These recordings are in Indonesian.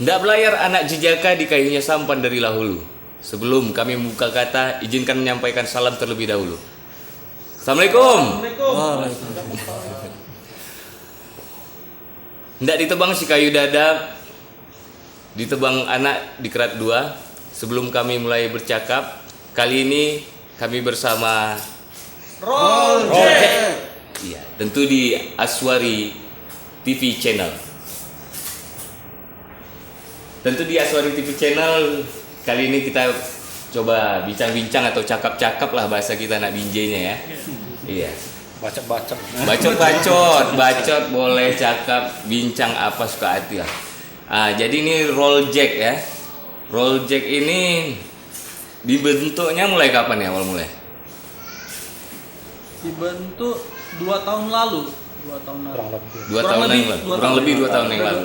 Ndak belayar anak jejaka di kayunya sampan dari lahulu. Sebelum kami membuka kata, izinkan menyampaikan salam terlebih dahulu. Assalamualaikum. Ndak ditebang si kayu dadap, ditebang anak di kerat dua. Sebelum kami mulai bercakap, kali ini kami bersama Roll Jack. Iya, tentu di Aswari TV Channel. Tentu di Aswari TV Channel kali ini kita coba bincang-bincang atau cakap-cakap lah bahasa kita anak binjainya ya. Iya. Bacot-bacot. Bacot boleh, cakap, bincang apa suka hati lah. Jadi ini Roll Jack ya. Roll Jack ini dibentuknya mulai kapan ya awal mulai? Dibentuk 2 tahun lalu. 2 tahun lalu. Kurang lebih 2 tahun yang lalu.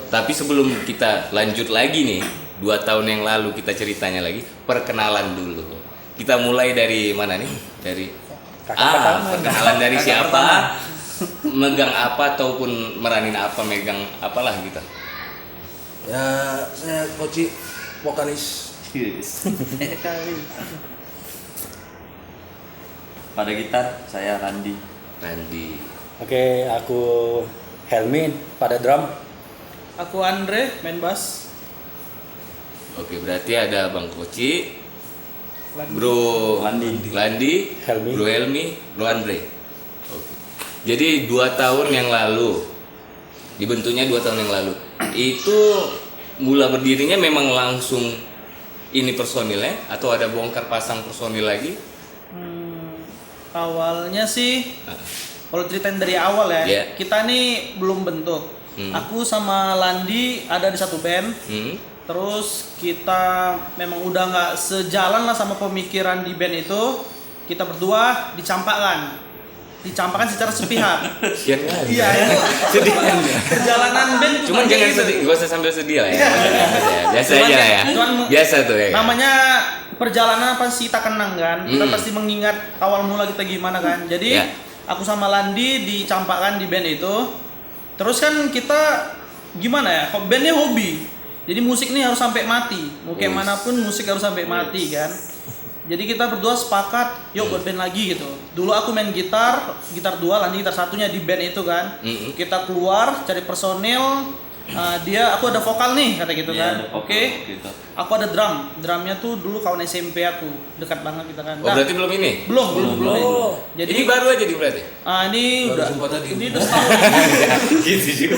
Tapi sebelum kita lanjut lagi nih, 2 tahun yang lalu kita ceritanya lagi, perkenalan dulu. Kita mulai dari mana nih? Dari perkenalan dari siapa? Megang apa ataupun meranin apa, megang apalah gitu. Ya, saya Koci, vokalis. Pada gitar saya Randi. Oke, aku Helmi pada drum. Aku Andre main bass. Oke, berarti ada Bang Koci, Landi. Bro Landi. Helmi. Bro Helmi, Bro Andre. Oke. Jadi 2 tahun yang lalu, dibentuknya 2 tahun yang lalu. Itu mula berdirinya memang langsung ini personilnya atau ada bongkar pasang personil lagi? Awalnya sih kalau ceritain dari awal ya, Yeah. kita nih belum bentuk. Aku sama Landi ada di satu band. Terus kita memang udah nggak sejalan lah sama pemikiran di band itu. Kita berdua dicampakkan secara sepihak. Sian kali. Iya, itu Sedih. perjalanan band tuh Cuman kayak jangan gitu. sedih, gak usah sambil sedih lah ya. Biasa Cuman aja lah ya. cuman- Biasa tuh ya. Namanya perjalanan pasti kita kenang kan. Kita pasti mengingat awal mula kita gimana kan. Jadi Ya. aku sama Landi dicampakkan di band itu. Terus kan kita gimana ya? Bandnya hobi. Jadi musik nih harus sampai mati. Mau kayak manapun musik harus sampai mati kan. Jadi kita berdua sepakat, yuk buat band lagi gitu. Dulu aku main gitar 2, Landi gitar satunya di band itu kan. Kita keluar cari personil. Aku ada vokal nih kata gitu Iya, kan. ada vokal Oke. gitu. Aku ada drumnya tuh dulu kawan SMP aku, dekat banget kita kan. Oh, berarti belum ini? belum. Jadi Jadi ini baru aja berarti. ini udah jumpa tadi. ini udah setahun. Gitu juga.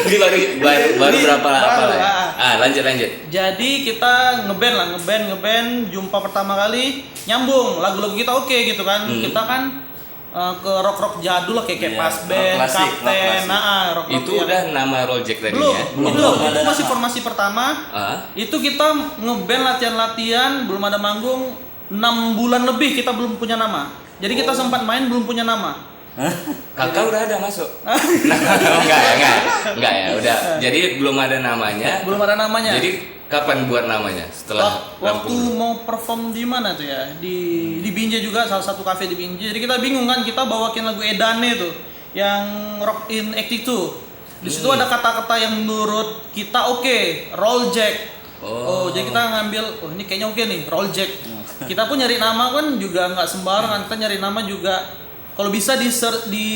Berarti baru berapa lah apa baru, lah. Ya? Lanjut. Jadi kita ngeband, jumpa pertama kali nyambung, lagu-lagu kita oke gitu kan. Kita kan ke rock jadul lah kayak Iya, Pas rock Band, klasik, rock Kapten, klasik. rock Itu udah nama Roll Jack tadi belum, ya? itu masih formasi pertama. Itu kita ngeband latihan, belum ada manggung 6 bulan lebih kita belum punya nama. Jadi kita sempat main belum punya nama. Kakak udah ada masuk? Enggak ya, udah. Jadi belum ada namanya. Belum ada namanya. Jadi kapan buat namanya? Setelah Waktu rampung? mau perform di mana tuh ya? Di Binjai juga, salah satu cafe di Binjai. Jadi kita bingung kan, kita bawakin lagu Edane tuh yang Rock in 82. Di situ ada kata-kata yang menurut kita oke, Roll Jack. Oh, jadi kita ngambil, ini kayaknya oke nih, Roll Jack. Kita pun nyari nama kan juga nggak sembarangan. Kita nyari nama juga kalau bisa di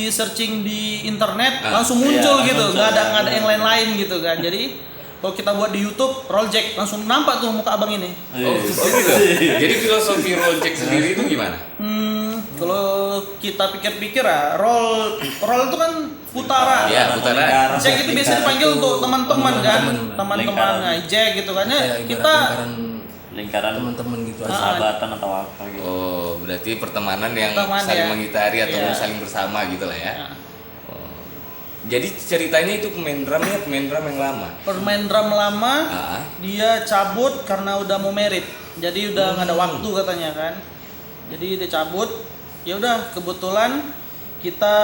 searching di internet langsung muncul Iya, gitu, muncul, nggak ada ya. yang lain-lain gitu kan. Jadi kalau kita buat di YouTube Roll Jack langsung nampak tuh muka abang ini. Oh gitu. Jadi filosofi Roll Jack sendiri itu gimana? Kalau kita pikir-pikir ya, roll itu kan putaran. Iya, putaran. Jack itu biasa dipanggil untuk teman-teman kan, teman-teman Lingkaran. nah, Jack gitu kan ya. Kita Lingkaran Teman-teman gitu aja. persahabatan atau apa gitu. Oh, berarti pertemanan yang Pertemanan, saling ya. mengitari ataupun Iya. saling bersama gitu lah ya. Ya. Oh. Jadi ceritanya itu pemain drum yang lama. Pemain drum lama, Ah. dia cabut karena udah mau merit. Jadi udah nggak ada waktu katanya kan. Jadi dia cabut. Ya udah kebetulan kita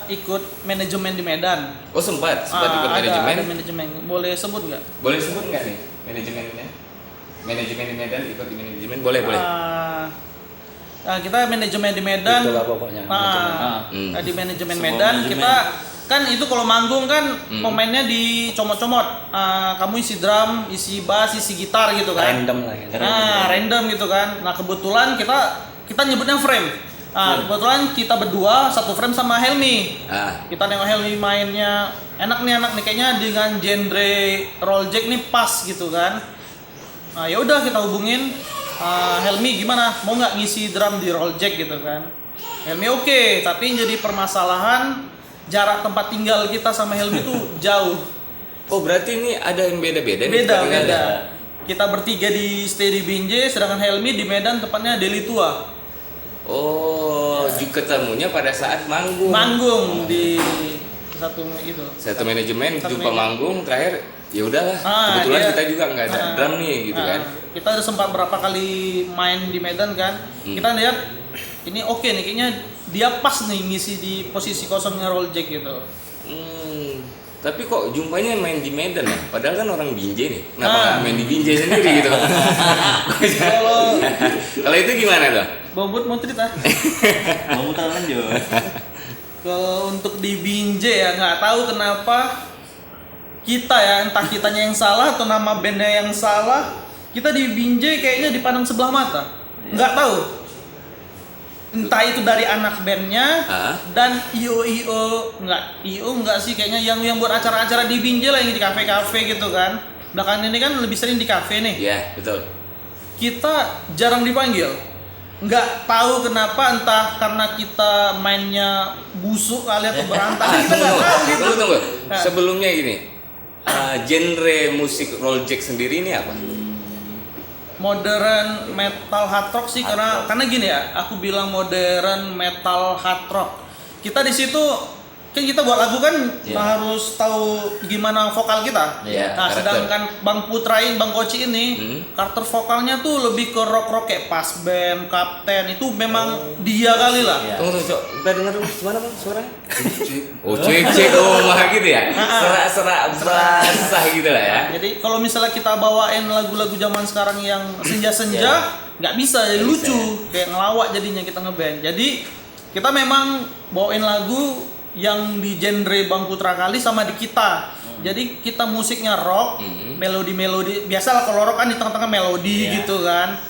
ikut manajemen di Medan. Oh sempat ikut manajemen. Ada manajemen. Boleh sebut nggak? Boleh sebut nggak nih manajemennya? Manajemen di Medan, ikut di manajemen boleh. Nah, kita manajemen di Medan. Itulah pokoknya, Di manajemen Sebuah Medan manajemen. kita kan itu kalau manggung kan pemainnya dicomot-comot. Kamu isi drum, isi bass, isi gitar gitu kan. Random lah gitu. Nah, random gitu kan. Nah, kebetulan kita nyebutnya frame. Nah, kebetulan kita berdua satu frame sama Helmi. Kita nengok Helmi mainnya enak nih kayaknya dengan genre roll jack nih pas gitu kan. Nah, ya udah kita hubungin Helmi, gimana? Mau nggak ngisi drum di roll jack gitu kan? Helmi oke, tapi yang jadi permasalahan jarak tempat tinggal kita sama Helmi tuh jauh. Oh, berarti ini ada yang beda-beda nih? Beda. Kita bertiga di stay di Binjai, sedangkan Helmi di Medan tepatnya Deli Tua. Oh, ketemunya pada saat manggung. Manggung di satu itu. Satu manajemen Satu jumpa manggung terakhir, ya udahlah. Kebetulan kita juga nggak ada drum nih gitu kan. Kita udah sempat berapa kali main di Medan kan. Kita lihat ini oke nih, kayaknya dia pas nih ngisi di posisi kosongnya roll jack gitu. Tapi kok jumpanya main di Medan ya? Padahal kan orang Binjai nih. Kenapa nggak main di Binjai sendiri gitu? Kalau itu gimana tuh? Bobot mau cerita? Mau muter lanjut. Kalau untuk di Binjai ya nggak tahu kenapa kita ya, entah kitanya yang salah atau nama bandnya yang salah, kita di Binjai kayaknya dipandang sebelah mata. Nggak tahu. Entah itu dari anak bandnya dan IO enggak sih kayaknya yang buat acara-acara di Binjai lah, yang di kafe-kafe gitu kan. Belakangan ini kan lebih sering di kafe nih. Iya, betul. Kita jarang dipanggil. Nggak tahu kenapa, entah karena kita mainnya busuk kali atau berantakan, kita nggak tahu gitu. Tunggu. Sebelumnya gini, genre musik roll jack sendiri ini apa? Modern metal hard rock sih, karena gini ya, aku bilang modern metal hard rock. Kita di situ kan kita buat lagu kan harus tahu gimana vokal kita. Nah, sedangkan Bang Putrain, Bang Koci ini karakter vokalnya tuh lebih ke rock kayak Pas Bam, Kapten, itu memang dia kali lah. Tunggu, kita dengar dulu gimana Bang suaranya? Oh, cek mah gitu ya. Serak-serak basah gitu lah ya. Jadi kalau misalnya kita bawain lagu-lagu zaman sekarang yang senja-senja, nggak bisa, jadi lucu, kayak ngelawak jadinya kita ngeband. Jadi kita memang bawain lagu yang di genre Bang Putra kali sama di kita. Jadi kita musiknya rock, melodi-melodi. Biasalah kalau rock kan di tengah-tengah melodi gitu kan.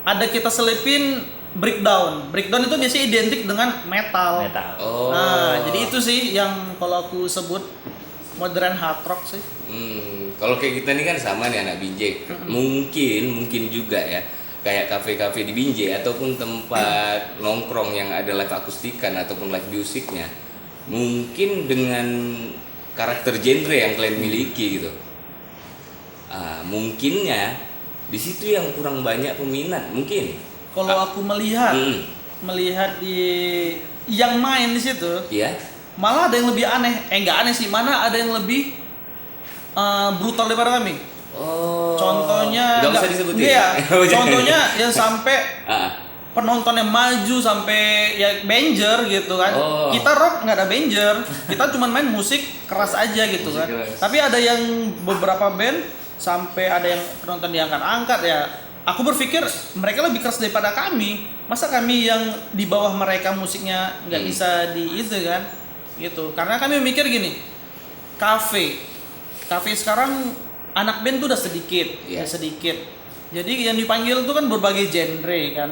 Ada kita selipin breakdown. Breakdown itu biasanya identik dengan metal. Oh. Nah, jadi itu sih yang kalau aku sebut modern hard rock sih. Kalau kayak kita nih kan sama nih anak Binjai. Mungkin juga ya. Kayak kafe-kafe di Binjai ataupun tempat nongkrong yang ada live akustikan ataupun live musiknya. Mungkin dengan karakter genre yang kalian miliki gitu. Mungkinnya di situ yang kurang banyak peminat mungkin. Kalau aku melihat di yang main di situ, malah ada yang lebih aneh. Nggak aneh sih, mana ada yang lebih brutal daripada kami. Oh. Contohnya nggak usah disebutin. Iya. Contohnya yang sampai penontonnya maju sampai ya Banger gitu kan. Kita rock nggak ada Banger, kita cuma main musik keras aja gitu kan. Tapi ada yang beberapa band sampai ada yang penonton diangkat-angkat ya. Aku berpikir mereka lebih keras daripada kami. Masa kami yang di bawah mereka musiknya nggak bisa di itu kan? Gitu. Karena kami mikir gini, kafe sekarang anak band tuh udah sedikit, sedikit. Jadi yang dipanggil tuh kan berbagai genre kan.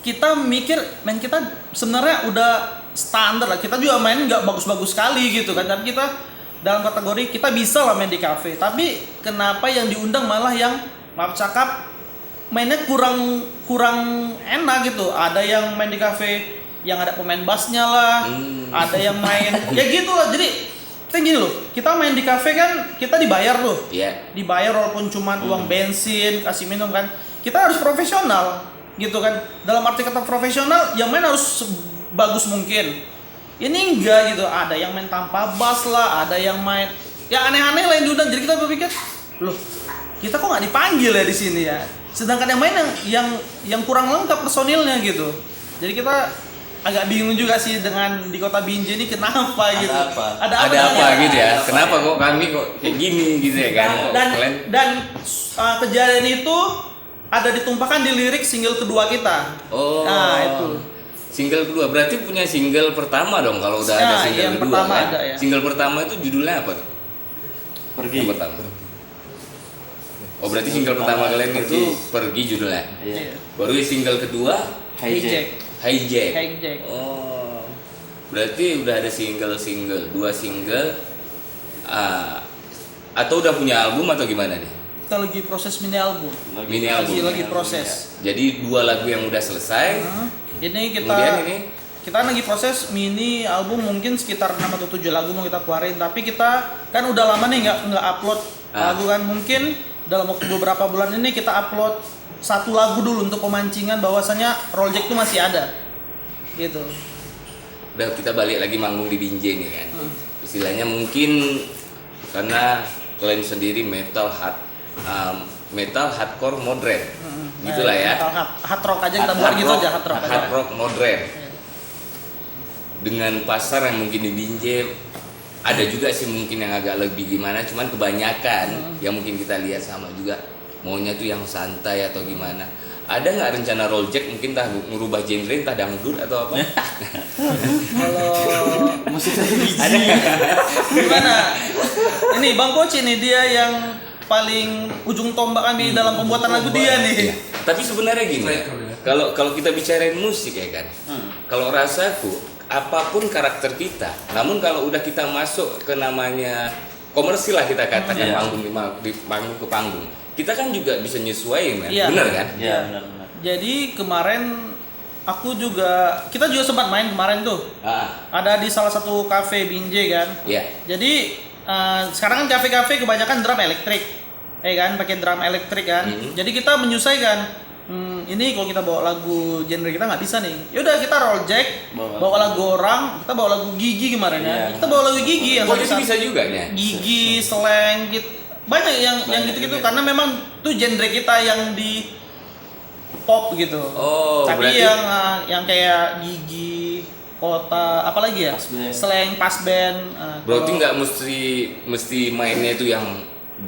Kita mikir main kita sebenarnya udah standar lah, kita juga main nggak bagus-bagus sekali gitu kan, tapi kita dalam kategori kita bisa lah main di kafe. Tapi kenapa yang diundang malah yang maaf cakap mainnya kurang enak gitu. Ada yang main di kafe yang ada pemain bassnya lah, ada yang main ya gitu lah. Jadi kita gini loh, kita main di kafe kan kita dibayar loh, dibayar walaupun cuma uang bensin, kasih minum kan. Kita harus profesional gitu kan. Dalam arti kata profesional, yang main harus bagus mungkin. Ini enggak gitu, ada yang main tanpa bass lah, ada yang main ya aneh-aneh lah yang diundang. Jadi kita berpikir, loh kita kok nggak dipanggil ya di sini ya. Sedangkan yang main yang kurang lengkap personilnya gitu. Jadi kita agak bingung juga sih dengan di kota Binjai ini kenapa gitu. Ada apa gitu ya? Kenapa kok kami kok kayak gini gitu ya kan? Dan kejadian itu ada ditumpahkan di lirik single kedua kita. Oh. Nah itu. Single kedua berarti punya single pertama dong kalau udah ada single yang kedua pertama kan? ada ya. Single pertama itu judulnya apa tuh? Pergi. Yang pertama. Oh berarti single pertama kalian itu Pergi judulnya. Iya. Baru single kedua Hijack. Hijack. Hijack. Oh. Berarti udah ada single, dua single. Atau udah punya album atau gimana nih? Kita lagi proses mini album. Mini album. Lagi proses. Jadi 2 lagu yang udah selesai. Ini Kemudian ini kita lagi proses mini album, mungkin sekitar 6 atau 7 lagu mau kita keluarin. Tapi kita kan udah lama nih nggak upload lagu kan. Mungkin dalam waktu beberapa bulan ini kita upload 1 lagu dulu untuk pemancingan bahwasanya Roljek itu masih ada. Gitu. udah kita balik lagi manggung di Binjai nih kan. Istilahnya mungkin karena kalian sendiri metal hardcore modern. Gitulah ya. Hard rock aja kita buat gitu aja, hard rock aja. Hard rock modern. Dengan pasar yang mungkin di Binjai ada juga sih mungkin yang agak lebih gimana, cuman kebanyakan yang mungkin kita lihat sama juga maunya tuh yang santai atau gimana. Ada nggak rencana Roljek mungkin entah ngubah genre, entah dangdut atau apa? Kalau musik satu biji. gimana? Ini Bang Koci nih, dia yang paling ujung tombak kami dalam pembuatan lagu dia nih. Tapi sebenarnya gini, kalau kita bicarain musik ya kan, kalau rasaku apapun karakter kita, namun kalau udah kita masuk ke namanya komersil lah kita katakan panggung di panggung ke panggung, kita kan juga bisa nyesuaiin kan, benar kan? Iya benar. Jadi kemarin kita juga sempat main kemarin tuh. Ada di salah satu kafe Binjai kan. Iya. Jadi sekarang kan kafe-kafe kebanyakan drum elektrik, kan pakai drum elektrik kan. Jadi kita menyesuaikan. Ini kalau kita bawa lagu genre kita nggak bisa nih. Yaudah kita Roljek, bawa lagu orang, kita bawa lagu Gigi kemarin ya. Kita bawa lagu Gigi yang Kok itu bisa juga ya? Gigi, slang gitu. Banyak yang gitu karena memang tuh genre kita yang di pop gitu. Oh, tapi berarti yang kayak Gigi, Kota, apalagi ya? Slang, pas band. Berarti nggak mesti mainnya itu yang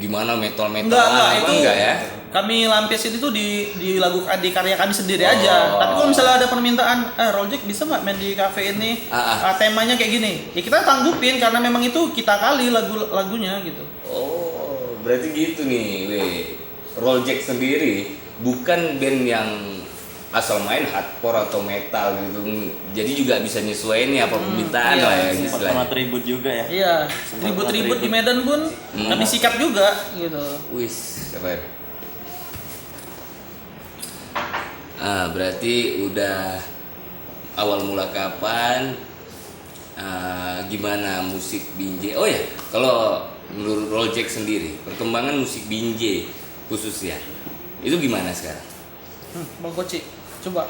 gimana metal enggak, itu enggak ya? Kami lampiasin itu di lagu di karya kami sendiri aja. Tapi kalau misalnya ada permintaan, Roljek bisa nggak main di cafe ini? Temanya kayak gini. Ya kita tanggupin karena memang itu kita kali lagunya gitu. Oh, berarti gitu nih, Roljek sendiri bukan band yang asal main hardcore atau metal gitu. Jadi juga bisa nyesuaiin nih apa permintaan lah ya istilahnya. Sama tribut juga ya. Iya, tribut di Medan pun kami sikat juga gitu. Wis, keren. Berarti udah awal mula kapan, gimana musik Binjai? Oh ya, kalau menurut Roljek sendiri, perkembangan musik Binjai khususnya itu gimana sekarang? Bang Koci, coba.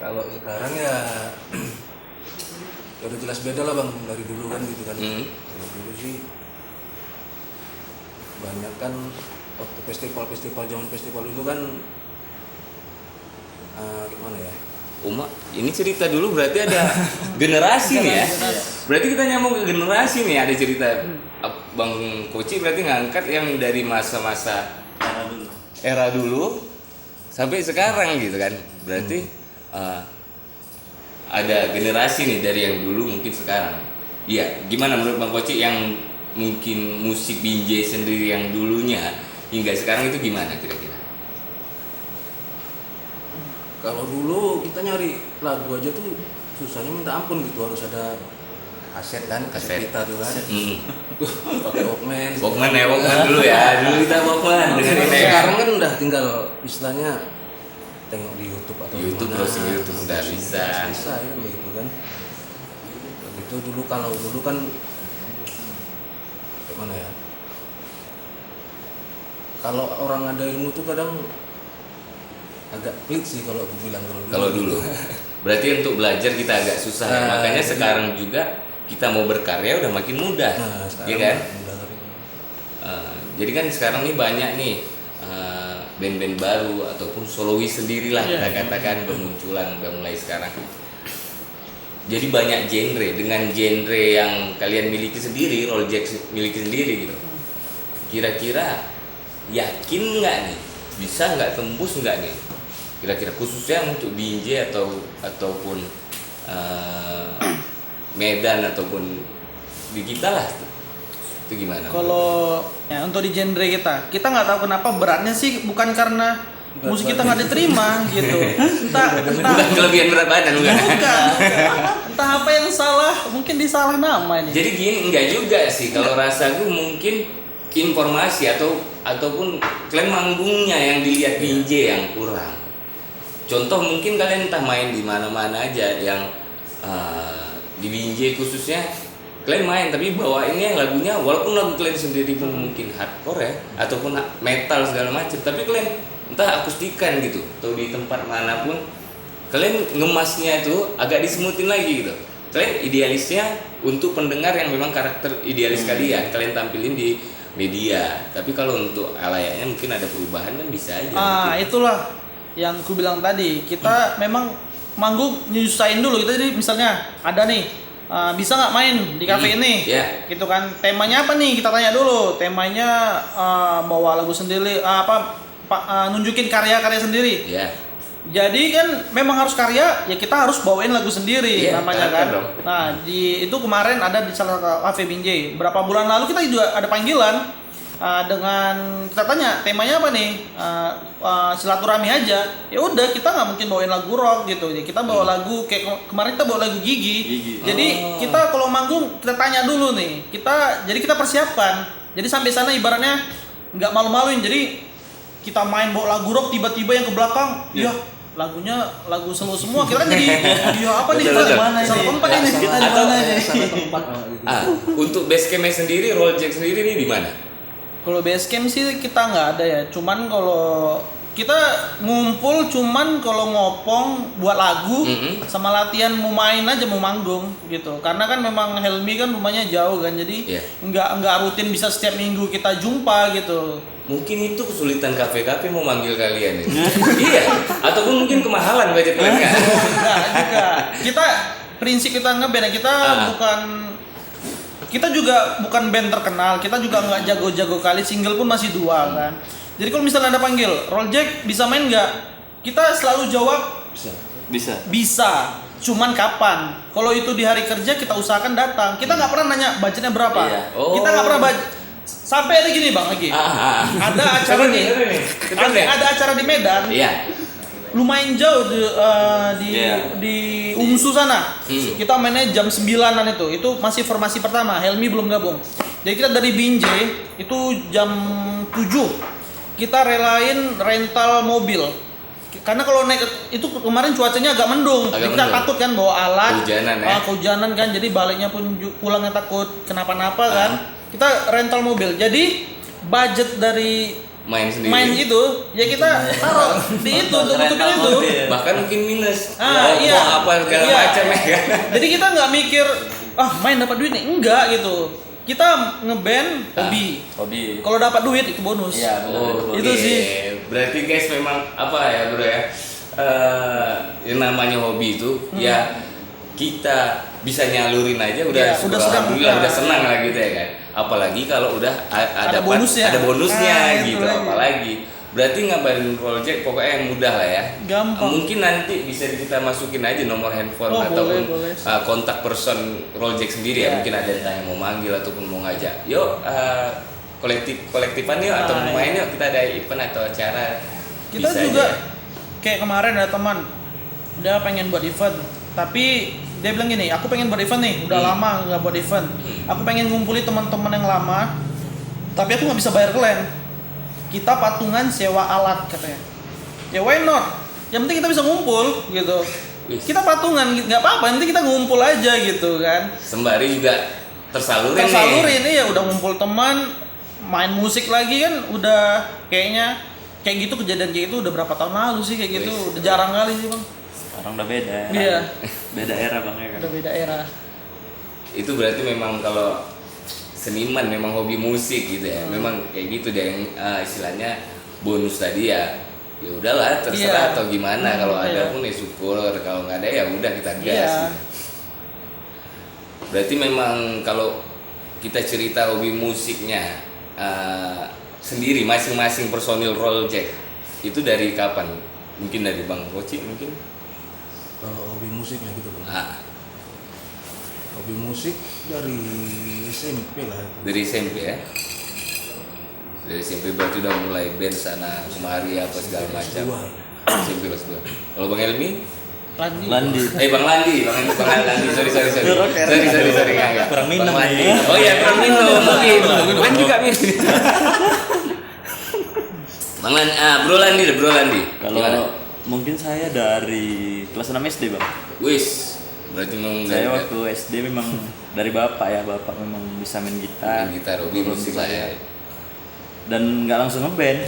Kalau sekarang ya udah jelas beda lah bang dari dulu kan gitu kan. Kalau dulu sih banyak kan waktu festival zaman festival dulu kan gimana ya? Uma, ini cerita dulu berarti ada generasi nih ya. Berarti kita nyambung ke generasi nih, ada cerita Bang Koci berarti ngangkat yang dari masa-masa era dulu sampai sekarang gitu kan. Berarti ada generasi nih dari yang dulu mungkin sekarang. Iya, gimana menurut Bang Koci yang mungkin musik Binjai sendiri yang dulunya hingga sekarang itu gimana kira-kira? Kalau dulu kita nyari lagu aja tuh susahnya minta ampun gitu, harus ada kaset kan, kaset kita tuh kan. Pakai Walkman dulu ya. Dulu kita Walkman dengan ini. Sekarang kan udah tinggal istilahnya tengok di YouTube atau YouTube, browsing YouTube udah bisa ya gitu kan. Itu dulu kalau dulu kan gimana ya? Kalau orang ada ilmu tuh kadang agak pelit sih kalau bilang kalau dulu. Berarti untuk belajar kita agak susah. Makanya sekarang juga kita mau berkarya udah makin mudah. Iya kan? Jadi kan sekarang nih banyak nih band-band baru ataupun solois sendirilah kita katakan bermunculan udah mulai sekarang. Jadi banyak genre dengan genre yang kalian miliki sendiri, Roljek miliki sendiri gitu. Kira-kira yakin nggak nih? Bisa nggak tembus nggak nih kira-kira khususnya untuk Binjai ataupun Medan ataupun di kita lah itu gimana? Kalau ya, untuk di genre kita nggak tahu kenapa beratnya sih bukan karena musik kita nggak diterima gitu. Entah Bukan kelebihan berat badan bukan? bukan. Entah apa yang salah, mungkin disalah nama ini. Jadi gini enggak juga sih kalau rasaku mungkin informasi ataupun kalian manggungnya yang dilihat Binjai yang kurang. Contoh mungkin kalian entah main di mana-mana aja yang di Binjai khususnya kalian main tapi bawainnya yang lagunya walaupun lagu kalian sendiri pun mungkin hardcore ya ataupun metal segala macam tapi kalian entah akustikan gitu atau di tempat manapun kalian ngemasnya itu agak disemutin lagi gitu. Kalian idealisnya untuk pendengar yang memang karakter idealis kalian tampilin di media. Tapi kalau untuk alayaknya mungkin ada perubahan kan bisa aja. Mungkin. Itulah yang ku bilang tadi. Kita memang manggung nyusahin dulu. Kita jadi misalnya ada nih bisa nggak main di kafe ini? Yeah. Gitu kan. Temanya apa nih? Kita tanya dulu. Temanya bawa lagu sendiri nunjukin karya-karya sendiri. Yeah. Jadi kan memang harus karya, ya kita harus bawain lagu sendiri namanya kan. Dong. Nah, itu kemarin ada di salah satu kafe Binjai. Berapa bulan lalu kita juga ada panggilan dengan kita tanya temanya apa nih, silaturahmi aja. Ya udah kita nggak mungkin bawain lagu rock gitu. Ya, kita bawa lagu kayak kemarin kita bawa lagu Gigi. Jadi kita kalau manggung kita tanya dulu nih. Jadi kita persiapkan. Jadi sampai sana ibaratnya nggak malu-maluin. Jadi kita main bawa lagu rock tiba-tiba yang ke belakang, ya lagunya lagu slow semua. Kita kan jadi ya apa nih kita mana salah tempat ini kita di mana ini. Untuk base camp sendiri, Roll Jack sendiri nih di mana? Kalau base camp sih kita nggak ada ya. Cuman kalau kita ngumpul cuman kalau ngopong buat lagu sama latihan mau main aja mau manggung gitu. Karena kan memang Helmi kan rumahnya jauh kan. Jadi nggak rutin bisa setiap minggu kita jumpa gitu. Mungkin itu kesulitan kafe-kafe mau manggil kalian ini. Iya, ataupun mungkin kemahalan budget kalian. Enggak juga. Kita prinsip kita ngeband kita juga bukan band terkenal, kita juga nggak jago-jago kali, single pun masih 2 kan. Jadi kalau misalnya ada panggil, Roll Jack bisa main nggak? Kita selalu jawab bisa. Cuman kapan? Kalau itu di hari kerja kita usahakan datang. Kita nggak pernah nanya budgetnya berapa. Iya. Oh. Kita nggak pernah sampai ada gini bang lagi. Ada acara ada acara di Medan. Iya. Lumayan jauh di Umsu sana. Kita mainnya jam 9-an itu masih formasi pertama, Helmi belum gabung. Jadi kita dari Binjai itu jam 7 kita relain rental mobil. Karena kalau naik itu kemarin cuacanya agak mendung. Kita takut kan bawa alat. Kehujanan kan, jadi baliknya pun pulangnya takut kenapa-napa kan. Kita rental mobil. Jadi budget dari main itu ya kita taruh di itu untuk nutupin itu, bahkan mungkin minus apa segala macam ya kan. Jadi kita nggak mikir main dapat duit nih, enggak gitu. Kita ngeband hobi. Kalau dapat duit itu bonus. Iya, itu sih. Berarti guys memang apa ya bro ya, yang namanya hobi itu ya kita bisa nyalurin aja udah alhamdulillah udah senang lah gitu ya kan. Apalagi kalau udah ada bonusnya gitu. Apalagi berarti ngabarin Roll Jack pokoknya yang mudah lah ya. Gampang. Mungkin nanti bisa kita masukin aja nomor handphone ataupun kontak person Roll Jack sendiri ya. Mungkin ada yang mau manggil ataupun mau ngajak. Yuk kolektifan yuk atau mau main yuk, kita ada event atau acara. Kita bisa juga aja. Kayak kemarin ada teman dia pengen buat event tapi dia bilang gini, aku pengen buat event nih, udah lama nggak buat event. Aku pengen ngumpulin teman-teman yang lama, tapi aku nggak bisa bayar kalian. Kita patungan sewa alat katanya. Ya why not? Yang penting kita bisa ngumpul gitu. Kita patungan, nggak apa-apa. Yang penting kita ngumpul aja gitu kan. Sembari juga tersalurin ya udah ngumpul teman, main musik lagi kan udah kayaknya kayak gitu kejadian kayak itu udah berapa tahun lalu sih kayak gitu. Udah jarang kali sih bang. Sekarang udah beda. Iya. Beda era bang ya kan. Udah beda era. Itu berarti memang kalau seniman memang hobi musik gitu ya. Memang kayak gitu deh yang istilahnya bonus tadi ya. Ya udahlah terserah atau gimana. Kalau ada pun ya syukur, kalau nggak ada ya udah kita gas. Berarti memang kalau kita cerita hobi musiknya sendiri masing-masing personil Roll Jack itu dari kapan Mungkin dari Bang Roci mungkin. Kalau hobi musiknya gitu Bang. Ah, Hobi musik dari SMP lah itu. dari SMP ya. Dari SMP berarti udah mulai band sana kemari apa segala macam. SMP kelas 2. Kalau Bang Elmi? Landi. Bang Landi. Sorry. Enggak. Kurang minum Bang Landi. nih. Oh iya, kurang minum. Mungkin. Kan juga minum. Bang Landi, Bro Landi. Kalau Gimana? mungkin saya dari kelas 6 SD bang. Wis, berarti memang Saya dari waktu SD memang dari bapak ya, bapak memang bisa main gitar. main gitar, hobi turun musik juga lah ya. Dan nggak langsung ngeband,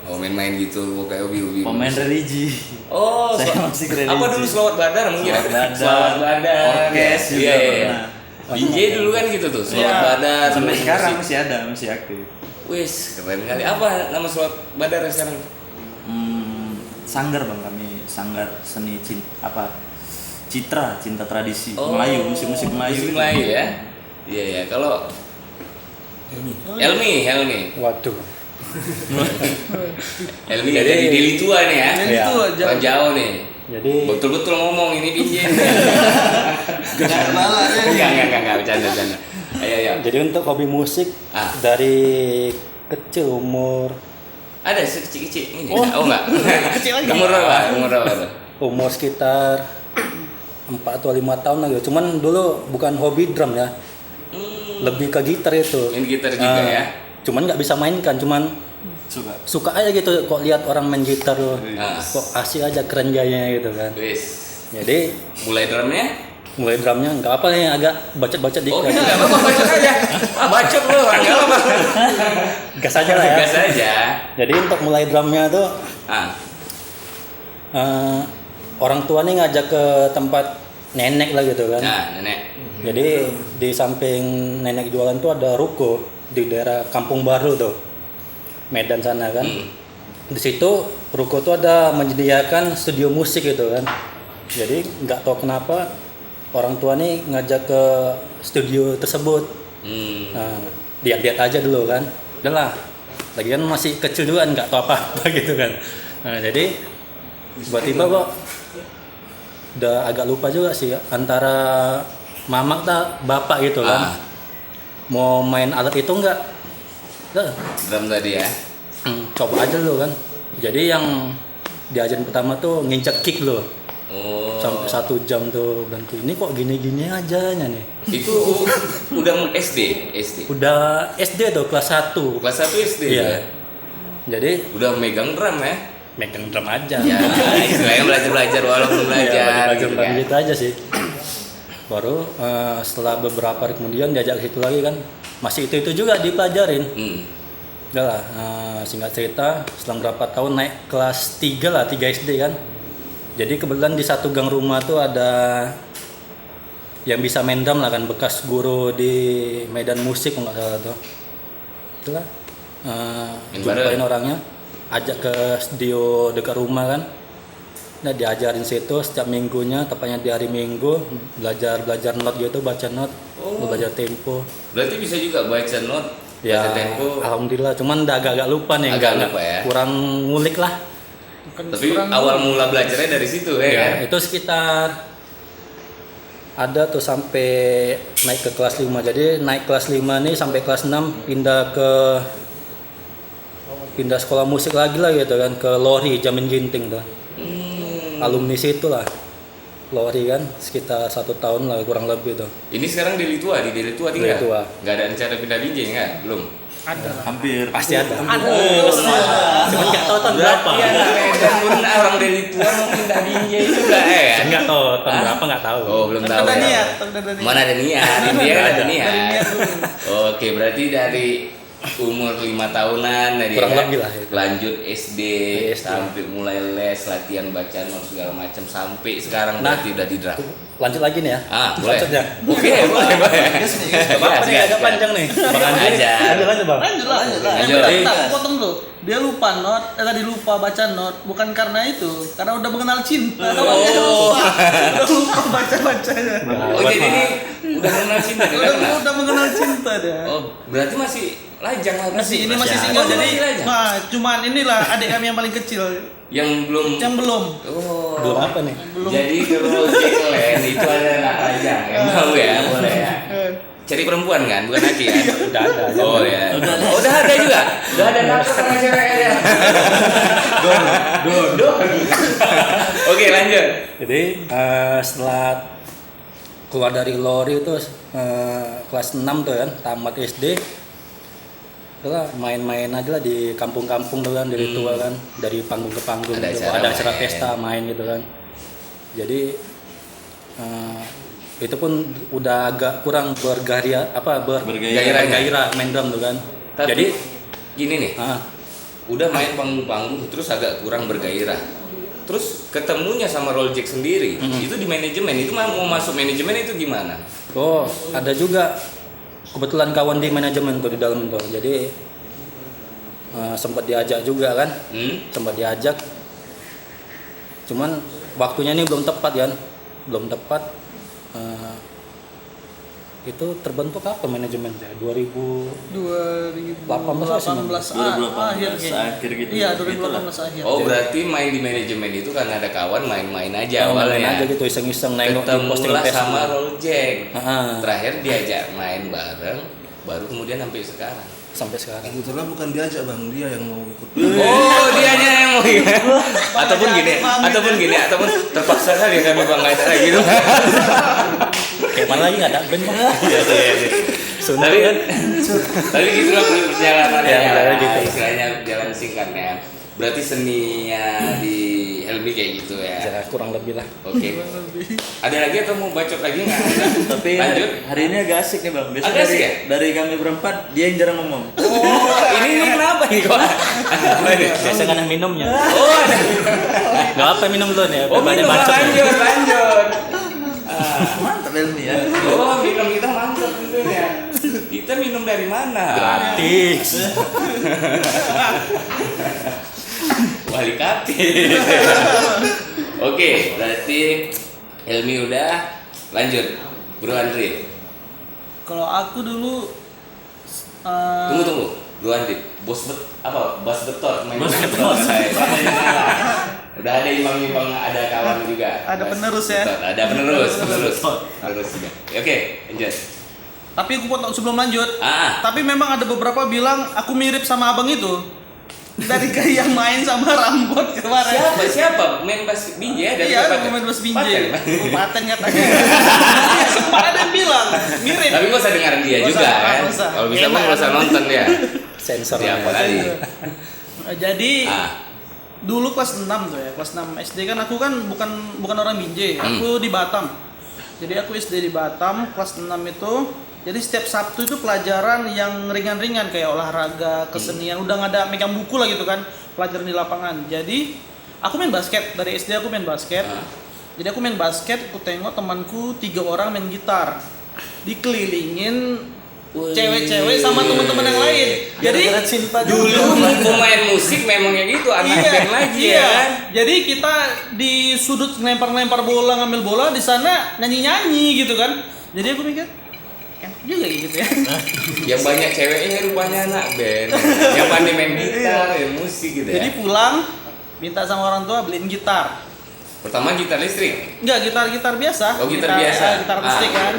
Oh, main-main gitu kayak hobi pemain musik. religi. Oh, Saya masih religi. apa dulu Selawat Badar mungkin? Selawat Badar. Selawat Badar. Orkes juga Iya. pernah. Binjai dulu kan gitu tuh, Selawat Iya. Badar. Sampai musik. sekarang masih ada, masih aktif. Wis, keren kali. Apa nama Selawat Badar sekarang? Sanggar bang, kami sanggar seni cinta tradisi Melayu, musik-musik Melayu. Musik Melayu ya. Iya. Kalau Helmi. Waduh. Helmi jadi Deli tua nih ya. Deli Iya. tua, Orang jauh nih. Jadi Betul-betul ngomong ini Binjai. Enggak, bercanda. Ayo. jadi untuk hobi musik Ah. dari kecil umur Ada sekecil-kecil ini. Oh enggak. Kecil lagi. Umur berapa? tuh? umur sekitar 4 atau 5 tahun lagi. Cuman dulu bukan hobi drum ya. Lebih ke gitar itu. Main gitar juga Ah, ya. Cuman nggak bisa mainkan, cuman Suka. suka aja gitu kok lihat orang main gitar loh. Ah. Kok asik aja, keren gayanya gitu kan. Wis. Jadi Mulai drumnya? mulai drumnya nggak apa nih, agak bacot-bacot dikit. Oh, enggak apa-apa, bacot aja. Bacot lu, enggak apa-apa. Gas aja lah ya. Gas aja. Jadi untuk mulai drumnya tuh orang tua nih ngajak ke tempat nenek lah gitu kan. Nah, nenek. Jadi di samping nenek jualan tuh ada ruko di daerah Kampung Baru tuh, Medan sana kan. Di situ ruko tuh ada menyediakan studio musik gitu kan. Jadi nggak tahu kenapa orang tua nih ngajak ke studio tersebut. Nah, lihat-lihat aja dulu kan. Udah lah, lagi kan masih kecil juga nggak tahu apa-apa gitu kan. Nah, jadi tiba-tiba kok udah agak lupa juga sih antara mamak tak bapak gitu kan. Mau main alat itu enggak? Drum tadi ya. Coba aja dulu kan. Jadi yang diajarin pertama tuh nginjak kick loh. Oh. Sampai 1 jam tuh berhenti. Ini kok gini-gini aja nih. Itu udah SD. Udah SD tuh kelas 1. Kelas 1 SD Iya. ya. Jadi Udah megang drum ya. megang drum aja. Ya, istilahnya belajar walaupun belajar gitu kan. Gitu aja sih. Baru setelah beberapa hari kemudian diajak ke situ lagi kan. Masih itu juga dipelajarin. Udah lah, singkat cerita setelah berapa tahun naik kelas 3 lah, 3 SD kan. Jadi kebetulan di satu gang rumah tuh ada yang bisa main drum lah kan, bekas guru di Medan Musik kalau nggak salah tuh. Itulah jumpain orangnya, ajak ke studio dekat rumah kan. Nah diajarin situ setiap minggunya, tepatnya di hari Minggu belajar not gitu, baca not, belajar tempo. Berarti bisa juga baca not, Ya, baca tempo. alhamdulillah. Cuman udah agak lupa nih, Agak nggak- lupa ya. kurang ngulik lah. Tapi awal mula belajarnya dari situ ya kan? Itu sekitar ada tuh sampai naik ke kelas 5. Jadi naik kelas 5 nih sampai kelas 6 pindah sekolah musik lagi lah gitu kan, ke Lori Jamin Ginting tuh. Alumni situ lah. Lori kan sekitar 1 tahun lah kurang lebih tuh. Ini sekarang di Deli Tua tinggal? Deli Tua. Nggak ada rencana pindah Binjai nggak? Belum? Hampir. Pasti ada. Oh, Cuman nggak tahu tahun berapa. berarti anak Medan pun orang Deli Tua mau pindah Binjai juga ya? Nggak tahu tahun berapa, nggak tahu. Oh, belum tahu Ada ya. niat. Mana ada niat, dia kan ada niat. Dari niat dulu. Oke, berarti dari umur 5 tahunan dari Kurang ya, lebih lah itu. lanjut SD, SD. sampai mulai les, latihan bacaan segala macam sampai sekarang Nah. berarti udah di drag. Lanjut lagi nih ya. Boleh. Lanjut ya. Oke, boleh. Apa nih agak panjang nih. Bang Andri. Aja. Lanjut Bang. Lanjut lah. Lanjut. Aku potong dulu. Dia lupa not, tadi lupa baca not, bukan karena itu, karena udah mengenal cinta. Dia lupa baca-bacanya. Oh, jadi ini udah mengenal cinta dia Udah, kenal? udah mengenal cinta dia. Oh, berarti masih lajang lah. Masih ini masih Masih single ada. jadi Masih lajang? nah cuman inilah adik kami yang paling kecil Yang belum. yang belum. Oh. Belum apa nih? Belum. Jadi kalau Jackland itu ada anak lajang. Yang mau ya, boleh ya. Cari perempuan kan, bukan laki kan? Udah ada. Oh ya. Oh, udah ada juga. Udah ada nafsu sama ceweknya. Don. Oke, lanjut. Jadi setelah keluar dari Lori itu kelas 6 tuh kan, tamat SD. Itulah main-main aja lah di kampung-kampung tuh kan, dari tua kan, dari panggung ke panggung Ada gitu. acara Ada acara main. pesta main gitu kan. Jadi itu pun udah agak kurang Bergairah. bergairah main drum tuh kan. Tapi Jadi gini nih, udah main panggung-panggung terus agak kurang bergairah. Terus ketemunya sama Roll Jack sendiri, itu di manajemen, itu mau masuk manajemen itu gimana? oh, ada juga kebetulan kawan di manajemen tuh di dalam tuh. Jadi sempat diajak juga kan. Sempat diajak. Cuman waktunya ini belum tepat kan. Belum tepat. Itu terbentuk apa manajemennya? 2018 akhir akhir gitu. Iya 2018 akhir. Oh, berarti main di manajemen itu karena ada kawan main-main aja Main awalnya. aja gitu iseng-iseng nengok di posting Ketemulah Facebook. sama Roll Jack. Ah. Terakhir diajak main bareng, baru kemudian sampai sekarang. Sampai sekarang. Kebetulan bukan diajak bang, dia yang mau ikut. Oh, dianya yang mau ya. ataupun gini, ataupun terpaksa kali kami bang ngajak lagi gitu. Kayak mana lagi nggak ada band Bang? Iya. Tapi kan, tapi gitu lah perjalanannya Ya, ya, gitu. istilahnya jalan singkatnya. Berarti seninya di Helmi kayak gitu ya. Ya, kurang lebih lah. Oke. Ada lagi atau mau bacot lagi nggak? Tapi Lanjut. hari ini agak asik nih bang. Biasa Agak asik dari, ya? dari kami berempat dia yang jarang ngomong. Oh, ini kenapa nih kok? Biasa kan yang minumnya. Oh, ada. Nggak apa minum dulu nih. Oh, Banyak minum bacot nih. lanjut. Mantap Helmi ya. Oh, minum kita mantap tentunya. Kita minum dari mana? Gratis. Wali Kati. Oke, berarti Helmi udah, lanjut. Bro Andri. Kalau aku dulu Tunggu. Bro Andri, bas betot main Bos betot. betot. Udah ada imam-imam, ada kawan juga. Ada Bas penerus ya? betot. Ada penerus juga. Oke, lanjut. tapi aku potong sebelum lanjut. Ah. Tapi memang ada beberapa bilang aku mirip sama abang itu. Dari gaya main sama rambut kemarin. Siapa? Main bas binjai dari Iya, Paten? pemain bas binjai. Paten. Paten katanya. Iya, sempat ada yang bilang mirip. Tapi gak usah dengar dia Nggak juga usah, kan. nggak usah. Kalau bisa mah Enak. gak usah nonton dia. Sensor. Siapa tadi? Jadi Ah. dulu kelas 6 tuh ya, kelas 6 SD kan aku kan bukan orang Binjai, aku di Batam. Jadi aku SD di Batam kelas 6 itu. Jadi setiap Sabtu itu pelajaran yang ringan-ringan kayak olahraga, kesenian, udah nggak ada megang buku lah gitu kan, pelajaran di lapangan. Jadi aku main basket, dari SD aku main basket. Jadi aku main basket, aku tengok temanku 3 orang main gitar, dikelilingin cewek-cewek sama teman-teman yang lain. Jadi Dulu pemain musik memang kayak gitu, anak band lagi ya kan. Jadi kita di sudut ngelempar-ngelempar bola, ngambil bola, di sana nyanyi-nyanyi gitu kan. Jadi aku mikir, enak juga gitu ya. Yang banyak ceweknya rupanya anak band. Yang pandai main gitar, ya musik gitu ya. Jadi pulang, minta sama orang tua beliin gitar. Pertama gitar listrik. Enggak, gitar biasa. Oh, gitar biasa. Gitar akustik Ah. kan.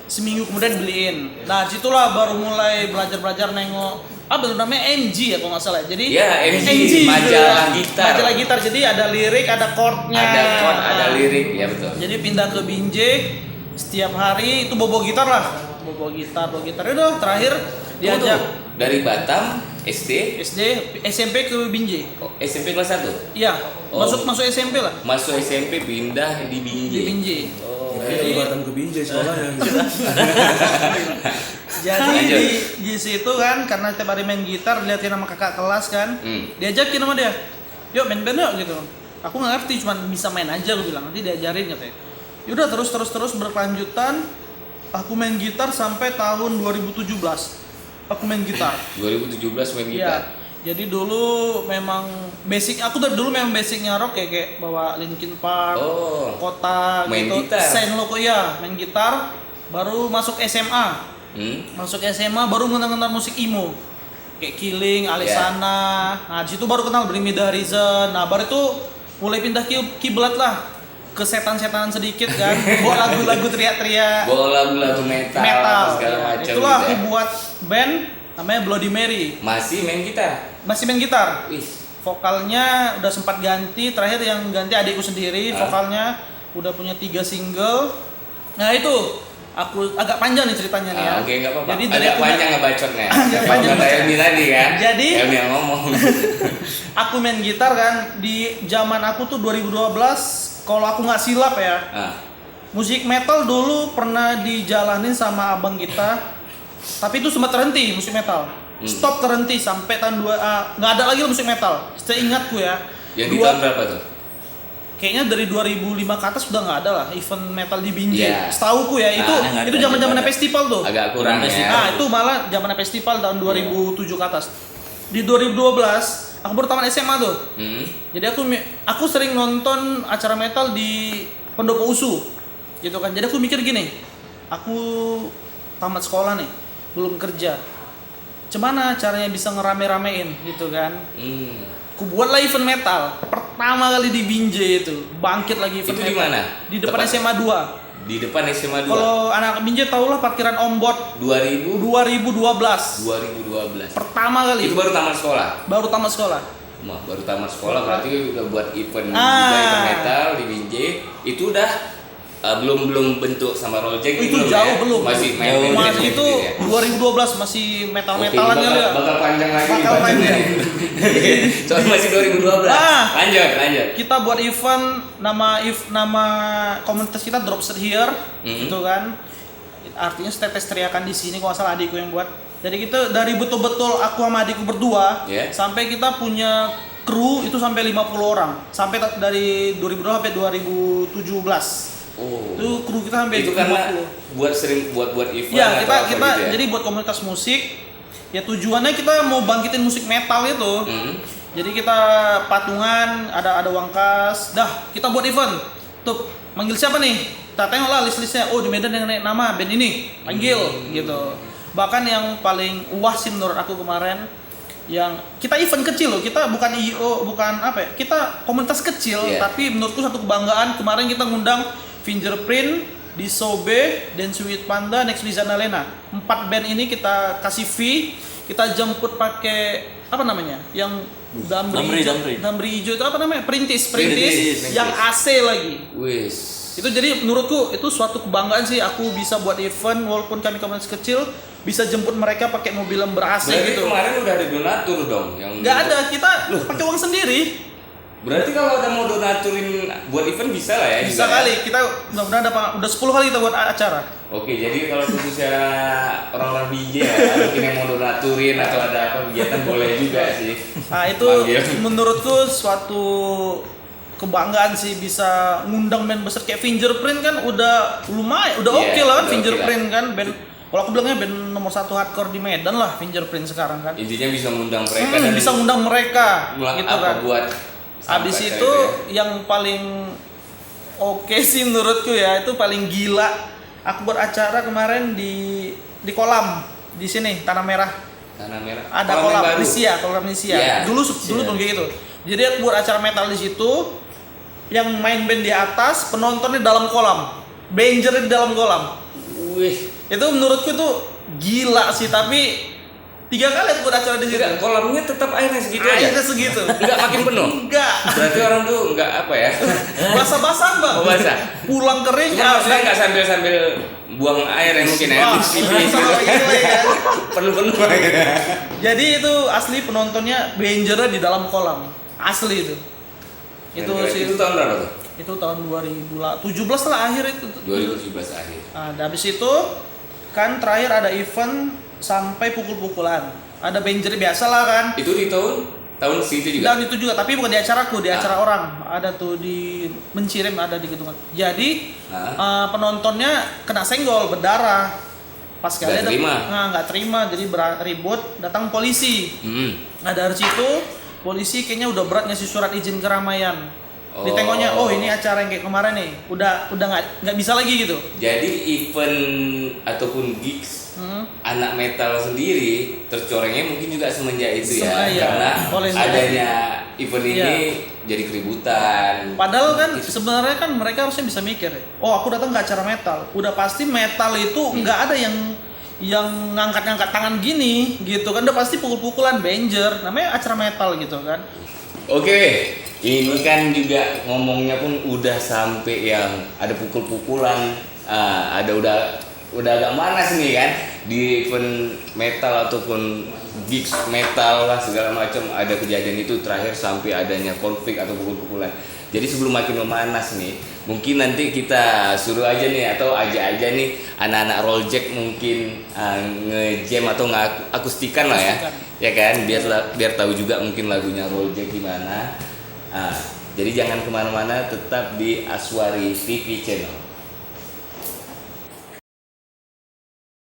Seminggu kemudian beliin. Nah, situlah baru mulai belajar nengok apa itu namanya MG ya kalau nggak salah. Jadi Ya, MG, gitu majalah ya. gitar. Majalah gitar. Jadi ada lirik, ada chordnya. Ada chord, ada lirik, ya betul. Jadi pindah ke Binjai setiap hari itu bobo gitar lah. Bobo gitar. Udah terakhir diajak Tunggu. Dari Batam, SD, SD, SMP ke Binjai. SMP kelas 1. Iya, Oh. masuk SMP lah Masuk SMP pindah di di Binjai. Binjai. Jadi Batam ke Binjai sekolahnya. Jadi Lanjut. di situ kan karena tiap hari main gitar liatin sama kakak kelas kan, diajakin sama dia, yuk main band yuk gitu. Aku nggak ngerti, cuman bisa main aja lu bilang, nanti diajarin katanya. Yaudah terus berkelanjutan. Aku main gitar sampai tahun 2017. Aku main gitar. 2017 main gitar. Iya. Jadi dulu memang aku dari dulu memang basicnya rock kayak bawa Linkin Park, Oh. Kota Main gitu. gitar. Saint Loco ya, main gitar. Baru masuk SMA. Masuk SMA baru kenal musik emo. Kayak Killing, Alesana. Nah, di situ baru kenal Bring Me The Horizon. Nah, baru itu mulai pindah kiblat lah ke setan-setanan sedikit kan. Bawa lagu-lagu teriak-teriak. Bawa lagu-lagu metal, segala macam. Itulah gitu aku ya. buat band namanya Bloody Mary. Masih main gitar. Masih main gitar. Wih. Vokalnya udah sempat ganti, terakhir yang ganti adikku sendiri. Vokalnya udah punya 3 single. Nah itu aku agak panjang nih ceritanya nih ya. Oke, nggak apa-apa. Jadi dari Agak aku panjang ngebacotnya. Agak Kalau panjang kata Elmi tadi kan. Jadi Elmi yang ngomong. aku main gitar kan di zaman aku tuh 2012. Kalau aku nggak silap ya, musik metal dulu pernah dijalanin sama abang kita, tapi itu sempat terhenti musik metal. Stop terhenti sampai tahun nggak ada lagi musik metal. Seingatku ya. Yang di tahun berapa tuh? Kayaknya dari 2005 ke atas sudah nggak ada lah event metal di Binjai. Iya. Setauku ya, itu zaman-zaman festival tuh. Agak kurang ya. Nah, itu malah zaman festival tahun 2007 ke atas. Di 2012 aku baru tamat SMA tuh. Jadi aku sering nonton acara metal di Pendopo USU. Gitu kan. Jadi aku mikir gini, aku tamat sekolah nih, belum kerja. Gimana caranya bisa ngerame-ramein gitu kan? Aku buatlah event metal. Pertama kali di Binjai itu, bangkit lagi event Itu metal. di mana? Di depan SMA 2. Di depan SMA 2. Kalau anak Binjai tahulah parkiran Ombot 2012. Pertama kali. Itu baru tamat sekolah. Baru tamat sekolah. Baru tamat sekolah berarti udah buat event juga event metal di Binjai. Itu udah belum bentuk sama Rolljack Itu belum jauh ya? belum. Masih main Masih band itu sendiri ya? 2012 masih Oke, metal-metalan ini kali ya. bakal panjang lagi nih Bakal bacotnya. panjang. Soalnya masih 2012. Lanjut. Kita buat event nama komunitas kita Drop Set Here gitu kan. Artinya tetes teriakan di sini kalau nggak salah adikku yang buat. Jadi kita dari betul-betul aku sama adikku berdua sampai kita punya kru itu sampai 50 orang. Sampai dari 2002 sampai 2017. Itu kru kita sampai itu 50. karena buat event Ya, atau apa kita gitu ya? jadi buat komunitas musik. Ya tujuannya kita mau bangkitin musik metal itu. Jadi kita patungan, ada uang kas. Dah, kita buat event. Tuh, manggil siapa nih? Kita tengoklah list-listnya. Oh, di Medan yang naik nama band ini. Panggil gitu. Bahkan yang paling wah sih menurut aku kemarin, yang kita event kecil loh, kita bukan IO, bukan apa ya, kita komunitas kecil, tapi menurutku satu kebanggaan. Kemarin kita ngundang Fingerprint, Disobe, dan Sweet Panda, Next Lizana Lena. 4 band ini kita kasih fee, kita jemput pakai apa namanya, yang damri hijau itu apa namanya, perintis yang AC lagi. Wis. Itu jadi menurutku itu suatu kebanggaan sih, aku bisa buat event walaupun kami komunitas kecil, bisa jemput mereka pakai mobil yang ber-AC gitu. Kemarin udah ada donatur dong yang Nggak ada, kita pakai uang sendiri. Berarti kalau ada mau donaturin buat event bisa lah ya? Bisa juga kali, kita mudah-mudahan udah 10 kali kita buat acara. Oke, jadi kalau khususnya orang-orang DJ ya, mungkin yang mau donaturin atau ada apa kegiatan boleh juga sih. Nah itu menurutku suatu kebanggaan sih, bisa ngundang band besar kayak Fingerprint kan udah lumayan, udah oke lah kan Fingerprint kan band. Kalau aku bilangnya band nomor 1 hardcore di Medan lah Fingerprint sekarang kan. Intinya bisa ngundang mereka dan bisa ngundang mereka gitu apa kan. Buat abis itu yang paling oke sih menurutku ya, itu paling gila. Aku buat acara kemarin di kolam di sini Tanah Merah. Ada kolam Amnesia. Dulu belum kayak gitu. Jadi aku buat acara metal di situ, yang main band di atas, penontonnya dalam kolam, bangernya di dalam kolam. Wih, itu menurutku tuh gila sih, tapi 3 kali aku buat acara di situ. Enggak, kolamnya tetap airnya segitu aja. Airnya segitu. Enggak makin penuh. Enggak. Berarti orang tuh enggak apa ya? Basah-basah, Bang. Oh, basah. Pulang kering. Maksudnya enggak sambil buang air yang mungkin ya. Penuh-penuh airnya. Jadi itu asli penontonnya bangernya di dalam kolam. Asli itu. Itu sih. Itu tahun berapa tuh? Itu tahun 2017 lah akhir itu. 2017 akhir. Nah, habis itu kan terakhir ada event sampai pukul-pukulan. Ada banjer biasa lah kan. Itu di tahun segitu juga. Dan itu juga, tapi bukan di acaraku, di acara orang. Ada tuh di Mencirim, ada di gitu kan. Jadi penontonnya kena senggol, berdarah. Pas kali ada nggak terima, jadi ribut, datang polisi. Nah dari situ polisi kayaknya udah berat ngasih surat izin keramaian. Ditengoknya, oh ini acara yang kayak kemarin nih, udah nggak bisa lagi gitu. Jadi event ataupun gigs anak metal sendiri tercorengnya mungkin juga semenjak itu ya, Iya, karena oleh adanya event Iya. ini jadi keributan. Padahal kan sebenarnya kan mereka harusnya bisa mikir, oh aku datang ke acara metal, udah pasti metal itu nggak ada yang ngangkat-ngangkat tangan gini gitu kan, udah pasti pukul-pukulan Banger, namanya acara metal gitu kan. Oke, ini kan juga ngomongnya pun udah sampai yang ada pukul-pukulan, ada udah agak manas nih kan di event metal ataupun gigs metal lah segala macam, ada kejadian itu terakhir sampai adanya konflik atau pukul-pukulan. Jadi sebelum makin memanas nih, mungkin nanti kita suruh aja nih atau ajak aja nih anak-anak roll jack mungkin nge-jam atau akustikan lah ya, ya kan, biar tahu juga mungkin lagunya roll jack gimana. Jadi jangan kemana-mana, tetap di Aswari TV channel.